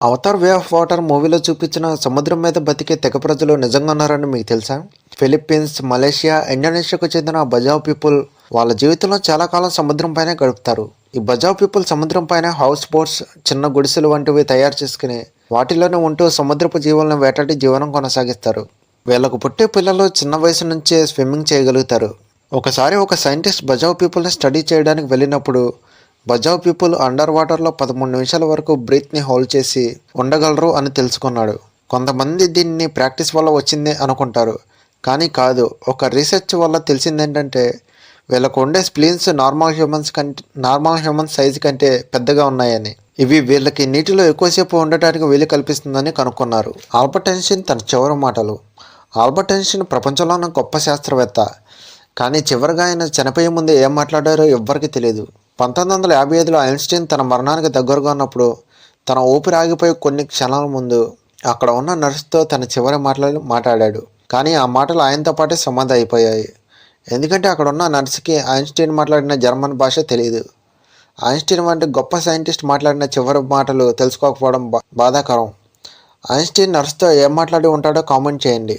Avatar way of water మూవీలో చూపించిన సముద్రం మీద బతికే తెగ ప్రజలు నిజంగా ఉన్నారని మీకు తెలుసా? ఫిలిప్పీన్స్, మలేషియా, ఇండోనేషియాకు చెందిన బజావ్ పీపుల్ వాళ్ళ జీవితంలో చాలా కాలం సముద్రం పైనే గడుపుతారు. ఈ బజావ్ పీపుల్ సముద్రం పైన హౌస్ బోట్స్, చిన్న గుడిసెలు వంటివి తయారు చేసుకుని వాటిలోనే ఉంటూ సముద్రపు జీవులను వేటాడి జీవనం కొనసాగిస్తారు. వీళ్ళకు పుట్టే పిల్లలు చిన్న వయసు నుంచే స్విమ్మింగ్ చేయగలుగుతారు. ఒకసారి ఒక సైంటిస్ట్ బజావ్ పీపుల్ని స్టడీ చేయడానికి వెళ్ళినప్పుడు బజావ్ పీపుల్ అండర్ వాటర్లో 13 నిమిషాల వరకు బ్రీత్ని హోల్డ్ చేసి ఉండగలరు అని తెలుసుకున్నాడు. కొంతమంది దీన్ని ప్రాక్టీస్ వల్ల వచ్చింది అనుకుంటారు, కానీ కాదు. ఒక రీసెర్చ్ వల్ల తెలిసిందేంటంటే వీళ్ళకు ఉండే స్ప్లీన్స్ నార్మల్ హ్యూమన్స్ సైజ్ కంటే పెద్దగా ఉన్నాయని. ఇవి వీళ్ళకి నీటిలో ఎక్కువసేపు ఉండటానికి వీలు కల్పిస్తుందని కనుక్కున్నారు. ఆల్బర్ట్ ఐన్స్టీన్ తన చివరి మాటలు. ఆల్బర్ట్ ఐన్స్టీన్ ప్రపంచంలోనే గొప్ప శాస్త్రవేత్త, కానీ చివరిగా ఆయన చనిపోయే ముందు ఏం మాట్లాడారో ఎవ్వరికీ తెలియదు. 1955లో ఐన్స్టీన్ తన మరణానికి దగ్గరగా ఉన్నప్పుడు తన ఊపిరి ఆగిపోయి కొన్ని క్షణాల ముందు అక్కడ ఉన్న నర్సుతో తన చివరి మాటలు మాట్లాడాడు. కానీ ఆ మాటలు ఆయనతో పాటే సమాధి అయిపోయాయి. ఎందుకంటే అక్కడ ఉన్న నర్సుకి ఐన్స్టీన్ మాట్లాడిన జర్మన్ భాష తెలియదు. ఐన్స్టీన్ వంటి గొప్ప సైంటిస్ట్ మాట్లాడిన చివరి మాటలు తెలుసుకోకపోవడం బాధాకరం. ఐన్స్టీన్ నర్సుతో ఏం మాట్లాడి ఉంటాడో కామెంట్ చేయండి.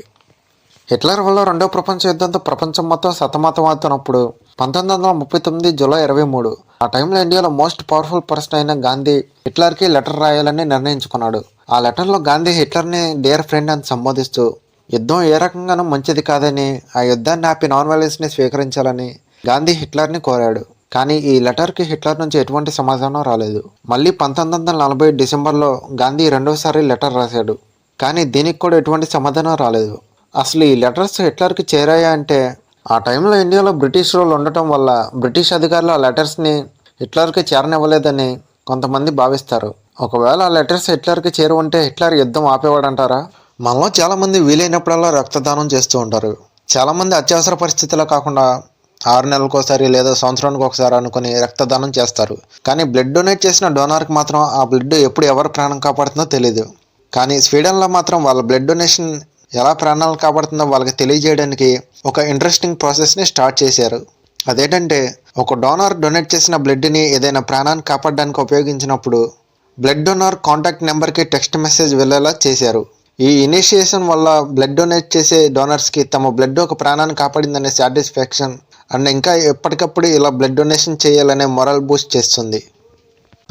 హిట్లర్ వల్ల రెండో ప్రపంచ యుద్ధంతో ప్రపంచం మొత్తం సతమతమవుతున్నప్పుడు 1939 జూలై 23 ఆ టైంలో ఇండియాలో మోస్ట్ పవర్ఫుల్ పర్సన్ అయిన గాంధీ హిట్లర్కి లెటర్ రాయాలని నిర్ణయించుకున్నాడు. ఆ లెటర్లో గాంధీ హిట్లర్ని డియర్ ఫ్రెండ్ అని సంబోధిస్తూ యుద్ధం ఏ రకంగానూ మంచిది కాదని, ఆ యుద్ధాన్ని ఆపి నాన్ వైలెన్స్ని స్వీకరించాలని గాంధీ హిట్లర్ని కోరాడు. కానీ ఈ లెటర్కి హిట్లర్ నుంచి ఎటువంటి సమాధానం రాలేదు. మళ్ళీ 1940 డిసెంబర్లో గాంధీ రెండోసారి లెటర్ రాశాడు. కానీ దీనికి కూడా ఎటువంటి సమాధానం రాలేదు. అసలు ఈ లెటర్స్ హిట్లర్కి చేరాయా అంటే, ఆ టైంలో ఇండియాలో బ్రిటిష్ రూల్ ఉండటం వల్ల బ్రిటిష్ అధికారులు ఆ లెటర్స్ని హిట్లర్కి చేరనివ్వలేదని కొంతమంది భావిస్తారు. ఒకవేళ ఆ లెటర్స్ హిట్లర్కి చేరువంటే హిట్లర్ యుద్ధం ఆపేవాడంటారా? మనలో చాలామంది వీలైనప్పుడల్లా రక్తదానం చేస్తూ ఉంటారు. చాలామంది అత్యవసర పరిస్థితుల్లో కాకుండా 6 నెలలకోసారి లేదా సంవత్సరానికి ఒకసారి అనుకుని రక్తదానం చేస్తారు. కానీ బ్లడ్ డొనేట్ చేసిన డోనార్కి మాత్రం ఆ బ్లడ్ ఎప్పుడు ఎవరు ప్రాణం కాపాడుతుందో తెలియదు. కానీ స్వీడన్లో మాత్రం వాళ్ళ బ్లడ్ డొనేషన్ ఎలా ప్రాణాలు కాపాడుతుందో వాళ్ళకి తెలియజేయడానికి ఒక ఇంట్రెస్టింగ్ ప్రాసెస్ని స్టార్ట్ చేశారు. అదేంటంటే, ఒక డోనార్ డొనేట్ చేసిన బ్లడ్ని ఏదైనా ప్రాణాన్ని కాపాడడానికి ఉపయోగించినప్పుడు బ్లడ్ డోనార్ కాంటాక్ట్ నెంబర్కి టెక్స్ట్ మెసేజ్ వెళ్ళేలా చేశారు. ఈ ఇనిషియేషన్ వల్ల బ్లడ్ డొనేట్ చేసే డోనర్స్కి తమ బ్లడ్ ఒక ప్రాణాన్ని కాపాడిందనే సాటిస్ఫాక్షన్ అండ్ ఇంకా ఎప్పటికప్పుడు ఇలా బ్లడ్ డొనేషన్ చేయాలనే మొరల్ బూస్ట్ చేస్తుంది.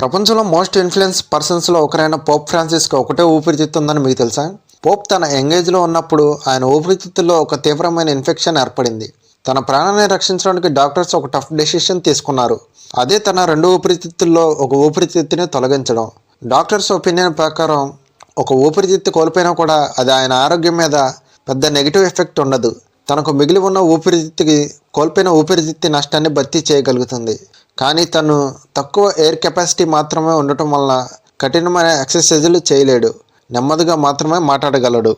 ప్రపంచంలో మోస్ట్ ఇన్ఫ్లుయెన్స్ పర్సన్స్లో ఒకరైన పోప్ ఫ్రాన్సిస్కి ఒకటే ఊపిరితిత్తు ఉందని మీకు తెలుసా? పోప్ తన యంగేజ్లో ఉన్నప్పుడు ఆయన ఊపిరితిత్తుల్లో ఒక తీవ్రమైన ఇన్ఫెక్షన్ ఏర్పడింది. తన ప్రాణాన్ని రక్షించడానికి డాక్టర్స్ ఒక టఫ్ డెసిషన్ తీసుకున్నారు. అదే తన 2 ఊపిరితిత్తుల్లో ఒక ఊపిరితిత్తుని తొలగించడం. డాక్టర్స్ ఒపీనియన్ ప్రకారం ఒక ఊపిరితిత్తు కోల్పోయినా కూడా అది ఆయన ఆరోగ్యం మీద పెద్ద నెగిటివ్ ఎఫెక్ట్ ఉండదు. తనకు మిగిలి ఉన్న ఊపిరితిత్తుకి కోల్పోయిన ఊపిరితిత్తి నష్టాన్ని భర్తీ చేయగలుగుతుంది. కానీ తను తక్కువ ఎయిర్ కెపాసిటీ మాత్రమే ఉండటం వల్ల కఠినమైన ఎక్సర్సైజులు చేయలేడు. నెమ్మదిగా మాత్రమే మాట్లాడగలడు.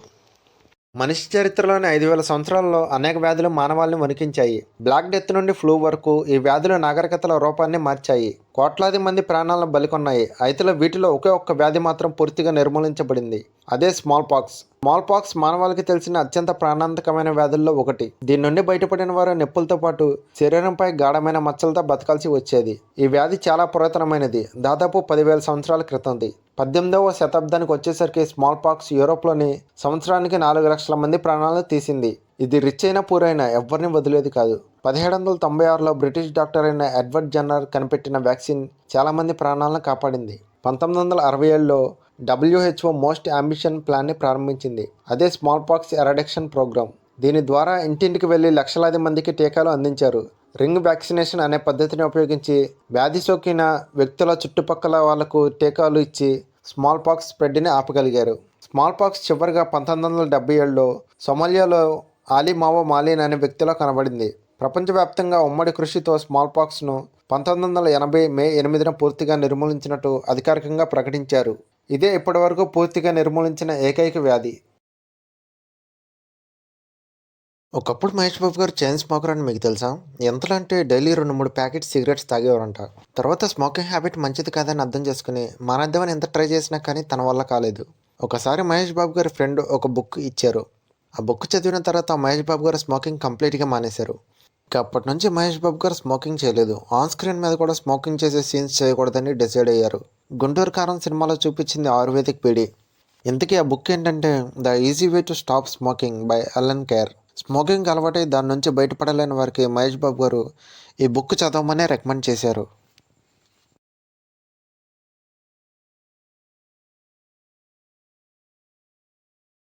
మనిషి చరిత్రలోని 5,000 సంవత్సరాల్లో అనేక వ్యాధులు మానవాళిని వణికించాయి. బ్లాక్ డెత్ నుండి ఫ్లూ వరకు ఈ వ్యాధులు నాగరికతల రూపాన్ని మార్చాయి. కోట్లాది మంది ప్రాణాలను బలికొన్నాయి. అయితే వీటిలో ఒకే ఒక్క వ్యాధి మాత్రం పూర్తిగా నిర్మూలించబడింది. అదే స్మాల్ పాక్స్. స్మాల్ పాక్స్ మానవాళికి తెలిసిన అత్యంత ప్రాణాంతకమైన వ్యాధుల్లో ఒకటి. దీని నుండి బయటపడిన వారు నొప్పులతో పాటు శరీరంపై గాఢమైన మచ్చలతో బతకాల్సి వచ్చేది. ఈ వ్యాధి చాలా పురాతనమైనది. దాదాపు 10,000 సంవత్సరాల క్రితంది. 18వ శతాబ్దానికి వచ్చేసరికి స్మాల్ పాక్స్ యూరోప్లోని సంవత్సరానికి 4 లక్షల మంది ప్రాణాలను తీసింది. ఇది రిచ్ అయినా పూర్ అయినా ఎవరిని వదిలేది కాదు. 1796లో బ్రిటిష్ డాక్టర్ అయిన ఎడ్వర్డ్ జెన్నర్ కనిపెట్టిన వ్యాక్సిన్ చాలామంది ప్రాణాలను కాపాడింది. 1967లో WHO మోస్ట్ అంబిషన్ ప్లాన్ని ప్రారంభించింది. అదే స్మాల్ పాక్స్ ఎరాడిక్షన్ ప్రోగ్రామ్. దీని ద్వారా ఇంటింటికి వెళ్లి లక్షలాది మందికి టీకాలు అందించారు. రింగ్ వ్యాక్సినేషన్ అనే పద్ధతిని ఉపయోగించి వ్యాధి సోకిన వ్యక్తుల చుట్టుపక్కల వాళ్లకు టీకాలు ఇచ్చి స్మాల్ పాక్స్ స్ప్రెడ్ని ఆపగలిగారు. స్మాల్ పాక్స్ చివరిగా 1977లో సొమాలియాలో ఆలీ మావో మాలిన్ అనే వ్యక్తిలో కనబడింది. ప్రపంచవ్యాప్తంగా ఉమ్మడి కృషితో స్మాల్ పాక్స్ను 1980 మే 8న పూర్తిగా నిర్మూలించినట్టు అధికారికంగా ప్రకటించారు. ఇదే ఇప్పటివరకు పూర్తిగా నిర్మూలించిన ఏకైక వ్యాధి. ఒకప్పుడు మహేష్ బాబు గారు చైన్ స్మోకర్ అని మీకు తెలుసా? ఎంతలా అంటే డైలీ 2-3 ప్యాకెట్స్ సిగరెట్స్ తాగేవారంట. తర్వాత స్మోకింగ్ హ్యాబిట్ మంచిది కాదని అర్థం చేసుకుని మానేద్దామని ఎంత ట్రై చేసినా కానీ తన వల్ల కాలేదు. ఒకసారి మహేష్ బాబు గారి ఫ్రెండ్ ఒక బుక్ ఇచ్చారు. ఆ బుక్ చదివిన తర్వాత మహేష్ బాబు గారు స్మోకింగ్ కంప్లీట్గా మానేశారు. ఇక అప్పటి నుంచి మహేష్ బాబు గారు స్మోకింగ్ చేయలేదు. ఆన్ స్క్రీన్ మీద కూడా స్మోకింగ్ చేసే సీన్స్ చేయకూడదని డిసైడ్ అయ్యారు. గుంటూరు కారం సినిమాలో చూపించింది ఆయుర్వేదిక్ పీడి. ఇంతకీ ఆ బుక్ ఏంటంటే the easy way to stop smoking by Allen Carr. Smoking అలవాటై దాని నుంచి బయటపడలేని వారికి మహేష్ బాబు గారు ఈ బుక్ చదవమనే రికమెండ్ చేశారు.